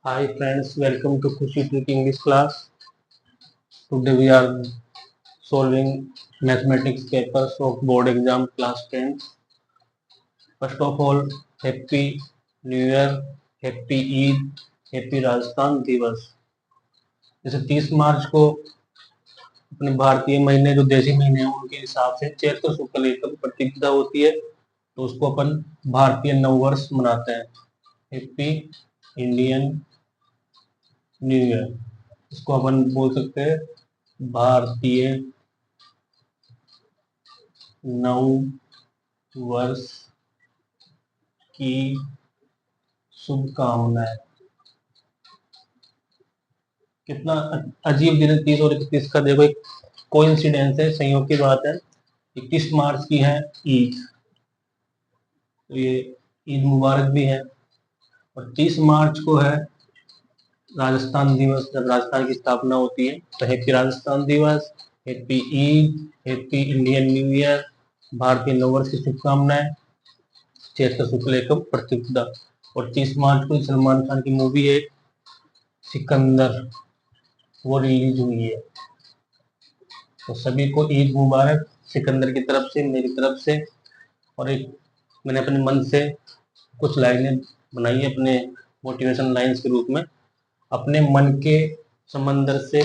Hi friends, welcome to Kushi Trick English class. Today we are solving mathematics papers of board exam class 10. First of all, Happy New Year, Happy Eid, Happy Rajasthan दिवस। जैसे 30 मार्च को अपने भारतीय महीने जो देशी महीने हैं उनके हिसाब से चैत्र शुक्ल एकम प्रतिपदा होती है, तो उसको अपन भारतीय नववर्ष मनाते हैं। हैप्पी इंडियन न्यू ईयर, इसको अपन बोल सकते हैं भारतीय नव वर्ष की शुभकामनाएं। कितना अजीब दिन है 30 और 31 का। देखो एक कोइंसिडेंस है, संयोग की बात है। 21 मार्च की है ईद, तो ये ईद मुबारक भी है। और 30 मार्च को है राजस्थान दिवस, जब राजस्थान की स्थापना होती है। तो हैप्पी राजस्थान दिवस, happy Eid, happy Indian new year, भारतीय नववर्ष की शुभकामनाएं, चैत्र शुक्ल एकम प्रतिपदा। और 30 मार्च को सलमान खान की मूवी है सिकंदर, वो रिलीज हुई है। तो सभी को ईद मुबारक सिकंदर की तरफ से, मेरी तरफ से। और एक मैंने अपने मन से कुछ लाइनें बनाई है अपने मोटिवेशन लाइंस के रूप में। अपने मन के समंदर से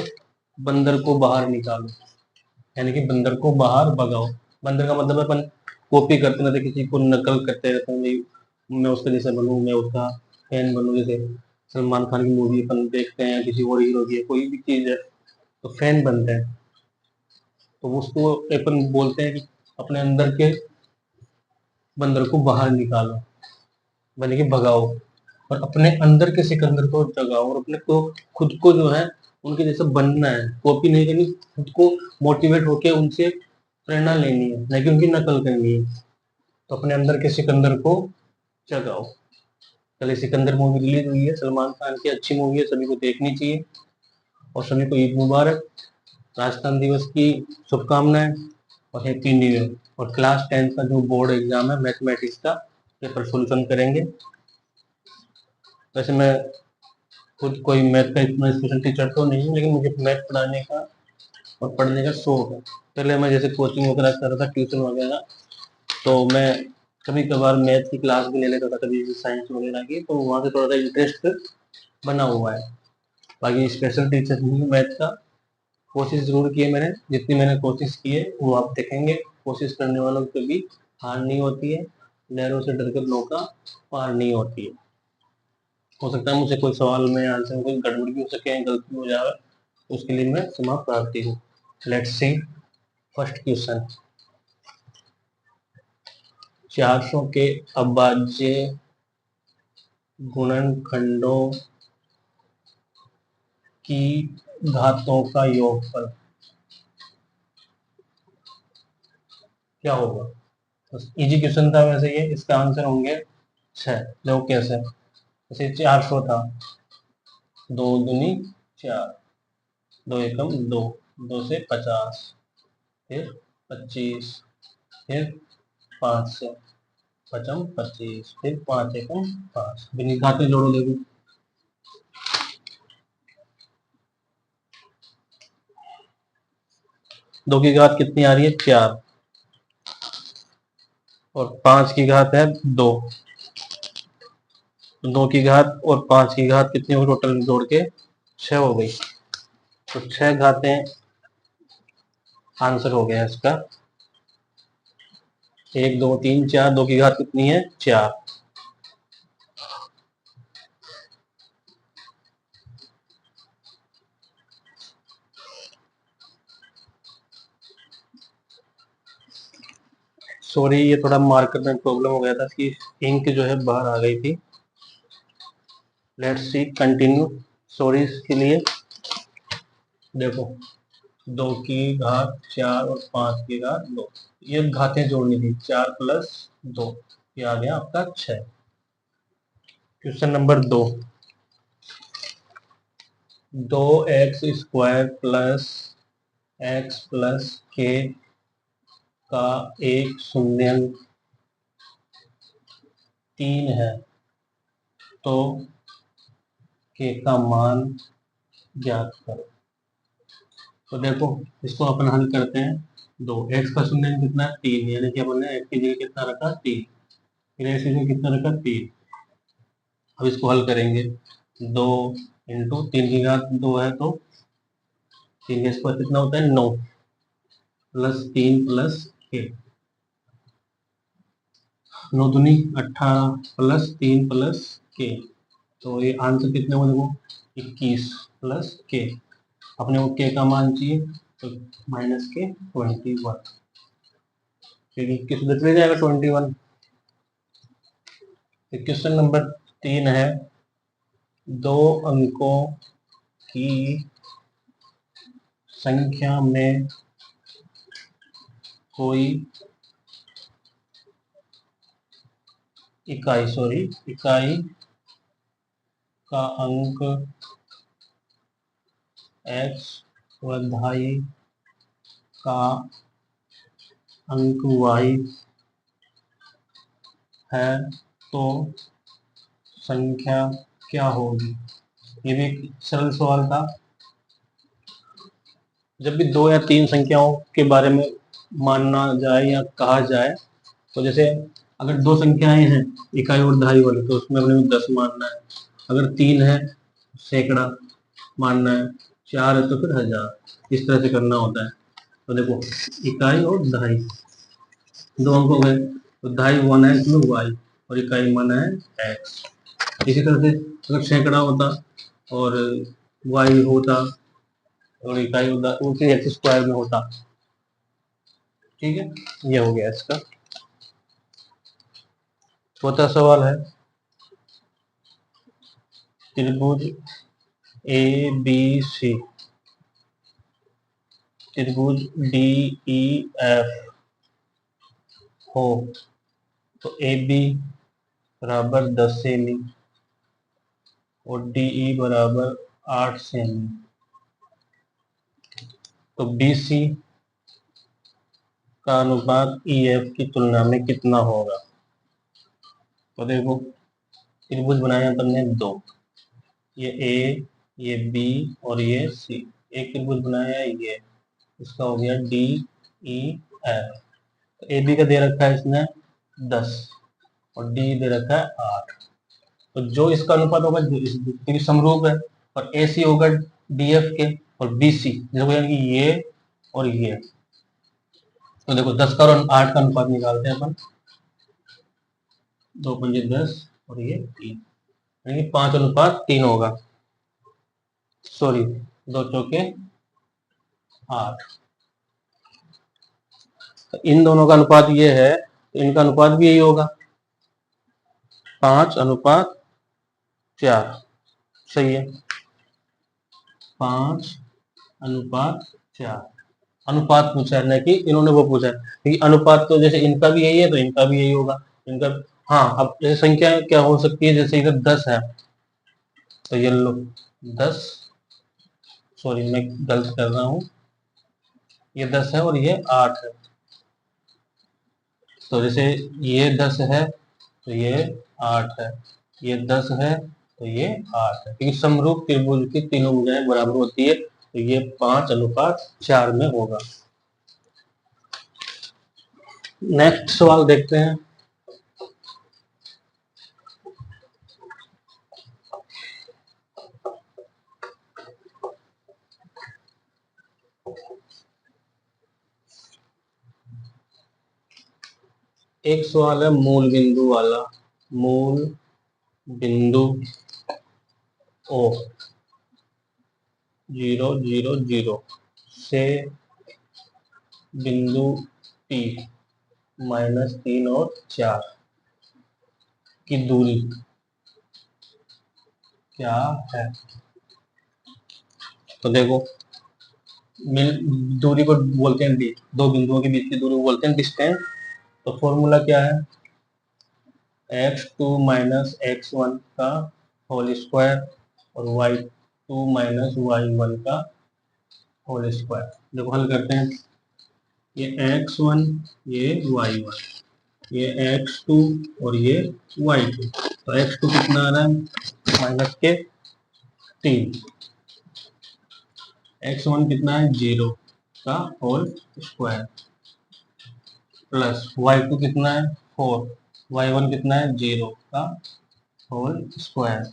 बंदर को बाहर निकालो, यानी कि बंदर को बाहर भगाओ। बंदर का मतलब अपन कॉपी करते रहते, किसी को नकल करते रहते हैं, मैं उसके जैसे बनूं, मैं उसका फैन बनूं। जैसे सलमान खान की मूवी अपन देखते हैं, किसी और हीरो की, कोई भी चीज है तो फैन बनते हैं। तो उसको अपन बोलते हैं कि अपने अंदर के बंदर को बाहर निकालो, यानी कि भगाओ, और अपने अंदर के सिकंदर को जगाओ। और अपने को खुद को जो है उनके जैसे बनना है, कॉपी नहीं करनी, खुद को मोटिवेट होके उनसे प्रेरणा लेनी है, नहीं कि उनकी नकल करनी है। तो अपने अंदर के सिकंदर को जगाओ। कल सिकंदर मूवी रिलीज हुई है, सलमान खान की अच्छी मूवी है, सभी को देखनी चाहिए। और सभी को ईद मुबारक, राजस्थान दिवस की शुभकामनाएं और हैप्पी न्यू ईयर। और क्लास 10 का जो बोर्ड एग्जाम है मैथमेटिक्स का, पेपर सोल्यूशन करेंगे। वैसे मैं खुद कोई मैथ का इतना स्पेशल टीचर तो नहीं हूँ, लेकिन मुझे मैथ पढ़ाने का और पढ़ने का शौक है। पहले मैं जैसे कोचिंग वगैरह कर रहा था, ट्यूशन वगैरह, तो मैं कभी कभार मैथ की क्लास भी ले लेता था, कभी साइंस वगैरह की, तो वहाँ से थोड़ा सा इंटरेस्ट बना हुआ है। बाकी स्पेशल टीचर नहीं हूँ मैथ का। कोशिश जरूर की है मैंने, जितनी मैंने कोशिश की है वो आप देखेंगे। कोशिश करने वालों की कभी हार नहीं होती है, लहरों से डरकर नौका पार नहीं होती है। हो सकता है मुझे कोई सवाल में आंसर में कोई गड़बड़ भी हो सके, गलती हो जाए, उसके लिए मैं क्षमा प्रार्थी हूँ। Let's see first question. 400 के अभाज्य गुणनखंडों की घातों का योगफल क्या होगा? तो इजी क्वेश्चन था वैसे ये, इसका आंसर होंगे 6। देखो कैसे, जैसे 400 था, 2 दूनी 4, 2 एकम 2, 2 से 50, फिर 25, फिर 5 से पचम 25, फिर 5 एकम 5। बिन्नी घाते जोड़ो, देखो 2 की घात कितनी आ रही है 4, और 5 की घात है 2। 2 की घात और 5 की घात कितनी हो, टोटल जोड़ के 6 हो गई। तो 6 घातें आंसर हो गया इसका। 1 2 3 4, 2 की घात कितनी है 4। सॉरी, ये थोड़ा मार्कर में प्रॉब्लम हो गया था, इसकी इंक जो है बाहर आ गई थी। Let's see continue. सॉरी इसके लिए। देखो 2 की घात 4 और 5 की घात 2, ये घातें जोड़नी थी, 4 प्लस 2, ये आ गया आपका 6। Question number 2। 2x² plus x plus k का एक शून्यंक 3 है, तो के का मान ज्ञात करो। तो देखो इसको अपन हल करते हैं। दो एक्स का शून्य कितना है 3, यानी कि अपन ने एक्स की जगह कितना रखा 3, फिर एक्स की जगह कितना रखा 3। अब इसको हल करेंगे। 2 इंटू 3 की घात 2 है तो 3 का स्क्वायर कितना होता है 9, प्लस 3 प्लस के 9 दूनी 18 प्लस 3 प्लस के, तो ये आंसर कितने हो देखो 21 प्लस के। अपने को के का मान चाहिए तो माइनस के 21, फिर 21 उधर चले जाएगा 21। क्वेश्चन नंबर 3 है, 2 अंकों की संख्या में कोई इकाई का अंक x व दहाई का अंक y है तो संख्या क्या होगी। ये भी एक सरल सवाल था। जब भी 2 या 3 संख्याओं के बारे में मानना जाए या कहा जाए, तो जैसे अगर 2 संख्याएं हैं इकाई और दहाई वाली, तो उसमें अपने को 10 मानना है। अगर 3 है सैकड़ा मानना है, 4 है तो फिर 1000, इस तरह से करना होता है। तो देखो इकाई और दहाई 2 अंक हो गए, तो दहाई माना है इसमें y और इकाई माना है x। इसी तरह से अगर सैकड़ा होता और y होता और इकाई होता तो फिर एक्स स्क्वायर में होता। ठीक है, ये हो गया इसका। चौथा सवाल है, त्रिभुज ए बी सी, त्रिभुज डी ई एफ हो तो ए बी बराबर 10 सेमी और डी ई बराबर 8 सेमी, तो बी सी का अनुपात ई एफ की तुलना में कितना होगा। तो देखो त्रिभुज बनाया अपन ने 2, ये ए, ये बी और ये सी। एक त्रिभुज बनाया है ये, इसका हो गया डी ई एफ। तो ए बी का दे रखा है इसने 10 और डी दे रखा है 8। तो जो इसका अनुपात होगा क्योंकि समरूप है, और ए सी होगा डी एफ के, और बी सी देखो यानी कि ये और ये। तो देखो 10 का और 8 का अनुपात निकालते हैं अपन। 2 पंजे 10 और ये 3, यानी कि 5:3 होगा। सॉरी 2 चौके 8। तो इन दोनों का अनुपात ये है तो इनका अनुपात भी यही होगा 5:4। सही है, 5:4 अनुपात पूछा है, न कि इन्होंने वो पूछा है। क्योंकि अनुपात तो जैसे इनका भी यही है तो इनका भी यही होगा इनका। हाँ, अब जैसे संख्या क्या हो सकती है, जैसे इधर 10 है तो ये लो 10, सॉरी मैं गलत कर रहा हूँ, ये 10 है और ये 8 है। तो जैसे ये 10 है तो ये 8 है, ये 10 है तो ये 8 है, क्योंकि समरूप त्रिभुज की तीनों भुजाएं बराबर होती है, तो ये 5:4 में होगा। नेक्स्ट सवाल देखते हैं। एक सवाल है मूल बिंदु वाला। मूल बिंदु ओ 0 0 0 से बिंदु पी -3 और 4 की दूरी क्या है। तो देखो दूरी को बोलते हैं डी, 2 बिंदुओं के बीच की दूरी को बोलते हैं डिस्टेंस। तो फॉर्मूला क्या है, x2 - x1 का होल स्क्वायर और y2 - y1 का होल स्क्वायर। देखो हल करते हैं, ये x1 ये y1 ये x2 और ये y2। तो x2 कितना आ रहा है -के 3, x1 कितना है 0 का होल स्क्वायर प्लस y2 कितना है 4, y1 कितना है 0 का होल स्क्वायर।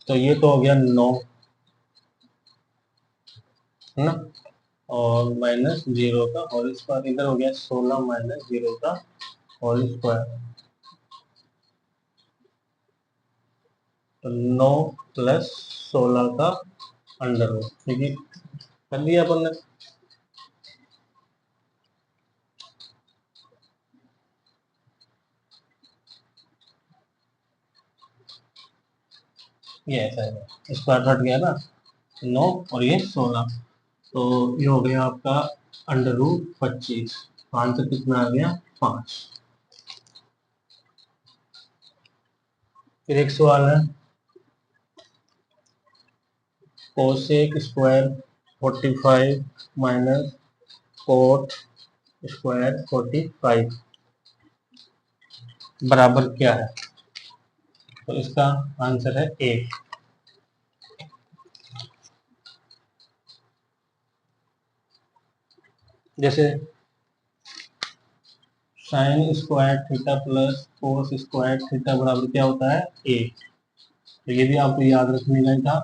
तो ये तो हो गया 9 है ना, और माइनस 0 का होल स्क्वायर, इधर हो गया 16 माइनस 0 का होल स्क्वायर। तो 9 प्लस 16 का अंडर रूट, ठीक है, कर दिया अपन ने। ये ऐसा है, स्क्वायर हट गया ना, 9 और ये 16, तो ये हो गया आपका अंडर रूट 25। आंसर कितना आ गया 5। फिर एक सवाल है, cosec square 45 minus cot square 45 बराबर क्या है? तो इसका आंसर है 1। जैसे sine square theta plus cos square theta बराबर क्या होता है 1। तो ये भी आपको याद रखने का ही था।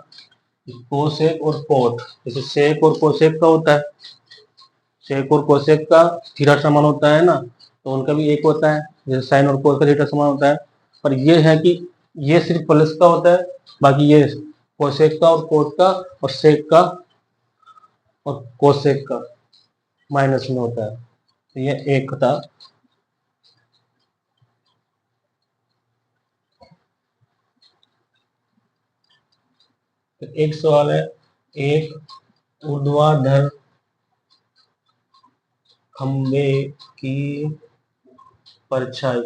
कोसेक और कोट, जैसे सेक और कोसेक का होता है, सेक और कोसेक का थीटा समान होता है ना, तो उनका भी एक होता है, जैसे साइन और कोस का थीटा समान होता है। पर ये है कि ये सिर्फ प्लस का होता है, बाकी ये कोसेक का और कोट का और सेक का और कोसेक का माइनस में होता है। तो ये एक था। तो एक सवाल है, एक ऊर्ध्वाधर खंबे की परछाई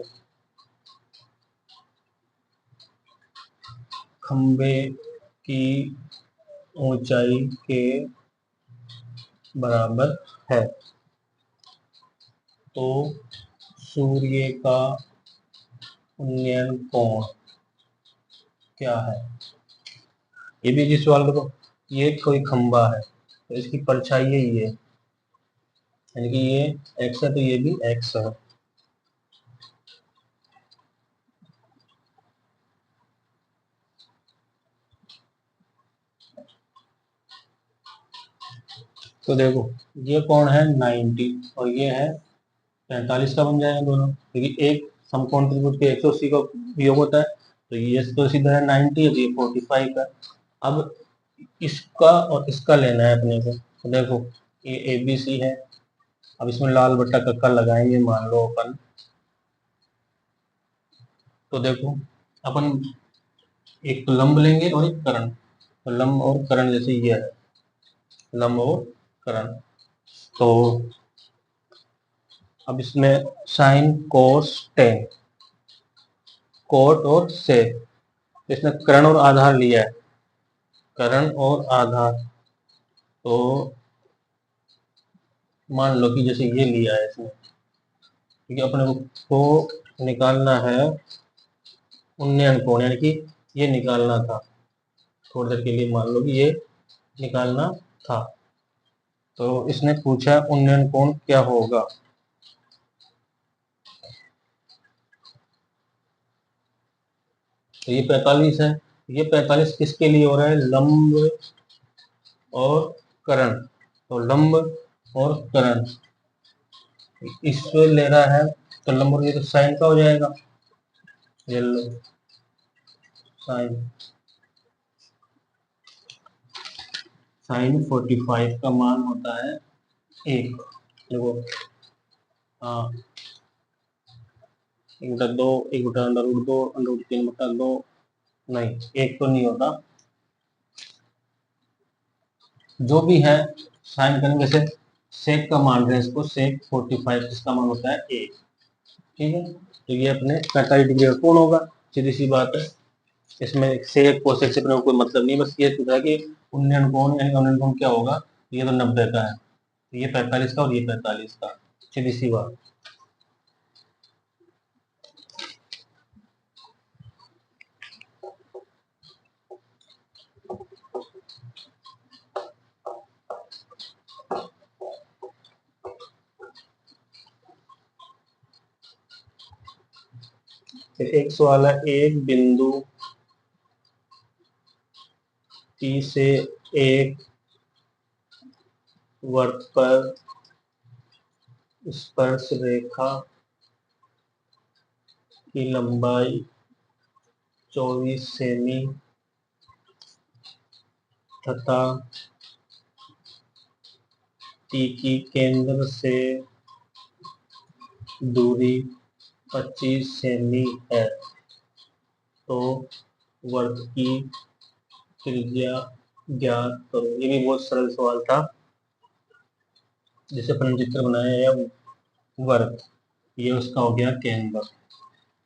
खंबे की ऊंचाई के बराबर है, तो सूर्य का उन्नयन कोण क्या है? ये भी जिस सवाल को, ये कोई खंबा है तो इसकी परछाई यही है, यानी कि ये एक्स है तो ये भी एक्स है। तो देखो, ये कोण है 90 और ये है 45 का, बन जाएगा दोनों, क्योंकि एक समकोण त्रिभुज के 180 का योग होता है। तो ये तो सीधा है 90 और ये 45 है। अब इसका और इसका लेना है अपने को। तो देखो, ये ए बी सी है। अब इसमें लाल बट्टा कक्का लगाएंगे, मान लो अपन। तो देखो, अपन एक तो लंब लेंगे और एक करण। तो लंब और करण, जैसे ये है लंब और करण, तो अब इसमें साइन कोस टेन, कोट और सेक, इसने करण और आधार लिया है, करण और आधार। तो मान लो कि जैसे ये लिया है इसने, क्योंकि अपने को निकालना है उन्नयन कोण, यानी कि ये निकालना था, थोड़ी देर के लिए मान लो कि ये निकालना था। तो इसने पूछा उन्नयन कोण क्या होगा। तो ये 45 है, ये 45 किसके लिए हो रहा है? लंब और करण। तो लंब और करण इससे ले रहा है, तो लंब और ये तो साइन का हो जाएगा, ये लो साइन, साइन 45 का मान होता है 1। देखो, हाँ, 1/2, 1/√2, √3/2, नहीं, 1 तो नहीं होता, जो भी है साइन करेंगे। जैसे सेक का मान है, इसको सेक 45 इसका मान होता है 1, ठीक है। तो ये अपने 45 डिग्री का कोण होगा, सीधी सी बात है। इसमें सेक कोसेक से अपने को कोई मतलब नहीं, बस ये पूछा कि उन्नयन कोण, यानी उन्नयन कोण क्या होगा। ये तो 90 का है, तो ये 45 का और ये 45 का, सीधी सी बात। फिर एक सवाल है, एक बिंदु P से एक वृत्त पर स्पर्श रेखा की लंबाई 24 सेमी तथा T की केंद्र से दूरी 25 सेमी है, तो वृत्त की त्रिज्या ज्ञात करो। ये भी बहुत सरल सवाल था। जैसे अपन चित्र बनाया या वृत्त, ये उसका हो गया केंद्र,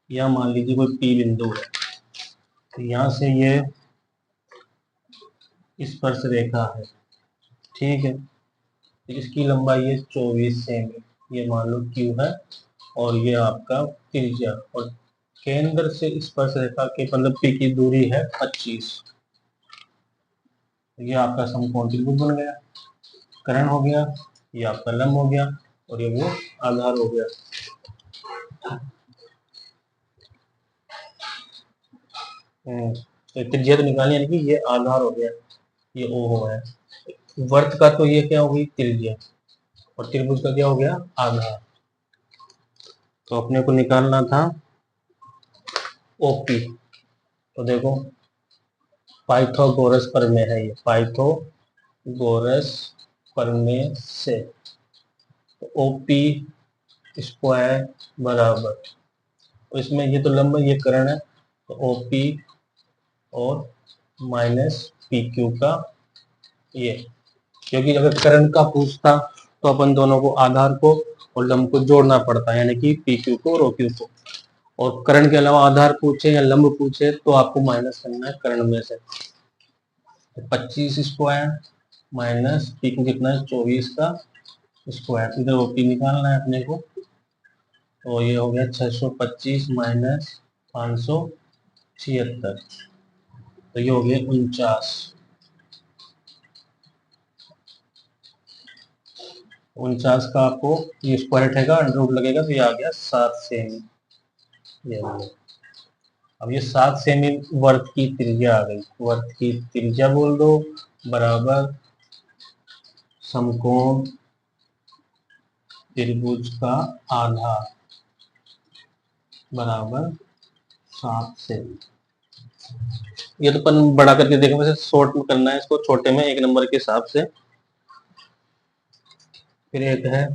या मान लीजिए कोई P बिंदु है, तो यहाँ से ये स्पर्श रेखा है, ठीक है। तो इसकी लंबाई है 24 सेमी, ये मान लो Q है, और ये आपका त्रिज्या, और केंद्र से स्पर्श रेखा के मतलब P की दूरी है 25। ये आपका समकोण त्रिभुज बन गया, कर्ण हो गया, ये आपका लंब हो गया, और ये वो आधार हो गया। तो त्रिज्या तो निकाली, यानी कि ये आधार हो गया, ये O हो है। वर्त का तो ये क्या हो गई त्रिज्या, और त्रिभुज का क्या हो गया आधार। तो अपने को निकालना था OP। तो देखो पाइथागोरस प्रमेय है, ये पाइथागोरस प्रमेय से तो OP स्क्वायर बराबर, तो इसमें ये तो लंब ये कर्ण है, तो OP और माइनस PQ का ये, क्योंकि अगर कर्ण का पूछता तो अपन दोनों को आधार को और लंब को जोड़ना पड़ता है, यानी कि PQ को और OQ को। और कर्ण के अलावा आधार पूछे या लंब पूछे तो आपको माइनस करना है कर्ण में से। 25 स्क्वायर माइनस PQ कितना है 24 का स्क्वायर, इधर OP निकालना है अपने को, तो ये हो गया 625 माइनस 576, तो ये हो गया 49 का आपको ये स्क्वायर उठेगा, अंडर रूट लगेगा, तो ये आ गया 7 सेमी। ये अब ये 7 सेमी वर्त की त्रिज्या आ गई, वर्त की त्रिज्या बोल दो बराबर समकोण त्रिभुज का आधार बराबर 7 सेमी। ये तो अपन बड़ा करके देखो, वैसे शॉर्ट में करना है इसको, छोटे में 1 नंबर के हिसाब से। फिर एक है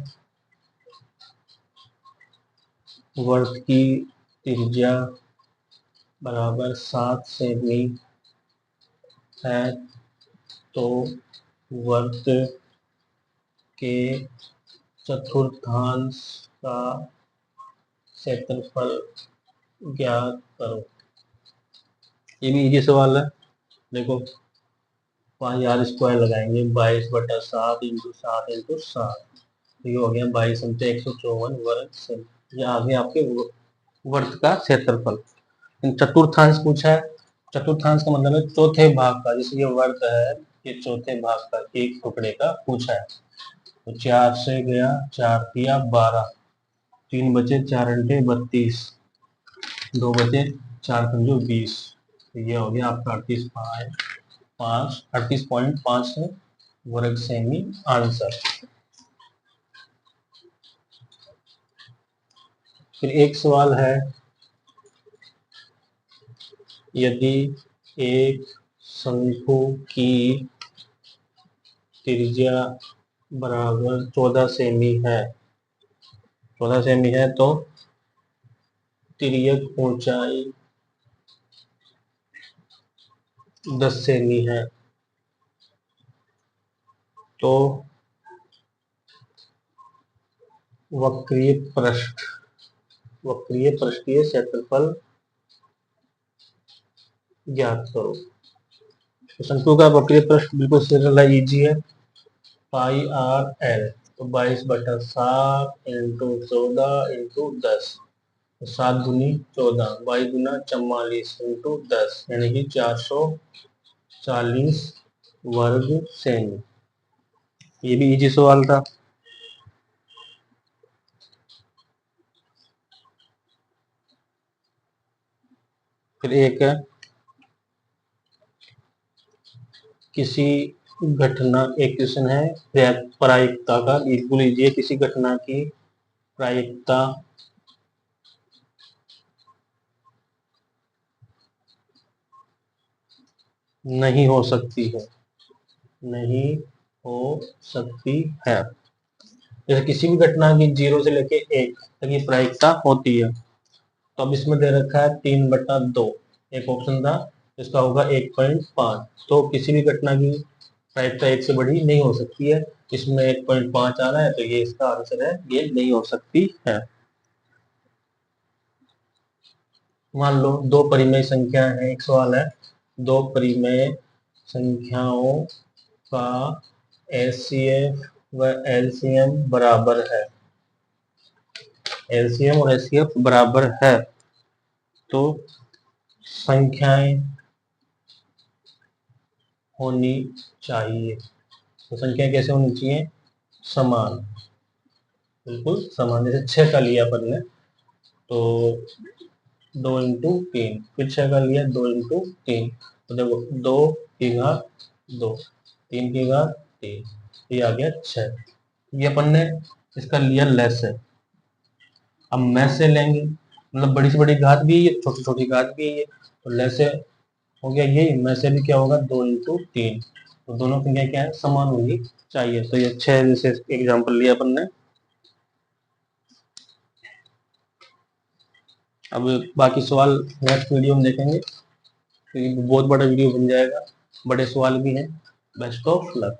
वर्त की त्रिज्या बराबर 7 सेमी है, तो वर्त के चतुर्थांश का क्षेत्रफल ज्ञात करो। ये भी इजी सवाल है। देखो 5,000 स्क्वायर लगाएंगे, 22/7 इंटू 7 इंटू 7, ये हो गया 22 × 154 वर्ग सेमी। ये आ गया आपके वर्त का क्षेत्रफल। चतुर्थांश पूछा है, चतुर्थांश का मतलब है चौथे भाग का, जैसे ये वर्त है, ये चौथे भाग का एक टुकड़े का पूछा है। तो 4 से गया 4 दिया 12, 3 बचे 4 × 32, 2 बचे 4 × 20, तो ये हो गया आपका 38.5 वर्ग सेमी आंसर। फिर एक सवाल है, यदि एक शंकु की त्रिज्या बराबर 14 सेमी है, 14 सेमी है, तो तिर्यक ऊंचाई 10 सेमी है, तो वक्रीय पृष्ठीय क्षेत्रफल ज्ञात करो। तो शंकु का वक्रीय पृष्ठ बिल्कुल सरल है, इजी है, πr/l, तो 22/7 इंटू 14 इंटू 10, 7 दूनी 14, 22 दूना 44 इंटू 10, यानी कि 440 वर्ग सेमी। ये भी इजी सवाल था। फिर एक है किसी घटना, एक क्वेश्चन है प्रायिकता का, लिख लीजिए किसी घटना की प्रायिकता नहीं हो सकती है, नहीं हो सकती है। जैसे किसी भी घटना की 0 से लेके 1 तक की प्रायिकता होती है। तो अब इसमें दे रखा है 3/2, एक ऑप्शन था इसका होगा 1.5। तो किसी भी घटना की प्रायिकता 1 से बड़ी नहीं हो सकती है, इसमें 1.5 आ रहा है तो ये इसका आंसर है, ये नहीं हो सकती है। मान लो दो परिमेय संख्या है, एक सवाल है दो परिमेय संख्याओं का एचसीएफ व एलसीएम बराबर है, एलसीएम और एचसीएफ बराबर है, तो संख्याएं होनी चाहिए। तो संख्याएं कैसे होनी चाहिए? समान, बिल्कुल समान। जैसे 6 का लिया अपन ने तो 2 × 3, फिर 6 का लिया 2 × 3, तो देखो 2 की घात 2, 3 की घात 3, ये आ गया 6। ये अपन ने इसका लिया लैस है। अब मैथ से लेंगे, मतलब बड़ी से बड़ी घात भी है, छोटी छोटी घात भी है, तो लैस से हो गया ये, में से भी क्या होगा 2 × 3, तो दोनों संख्या क्या है? समान होनी चाहिए। तो ये 6 जैसे एग्जांपल लिया अपन ने। अब बाकी सवाल नेक्स्ट वीडियो में देखेंगे, क्योंकि बहुत बड़ा वीडियो बन जाएगा, बड़े सवाल भी हैं। Best of luck.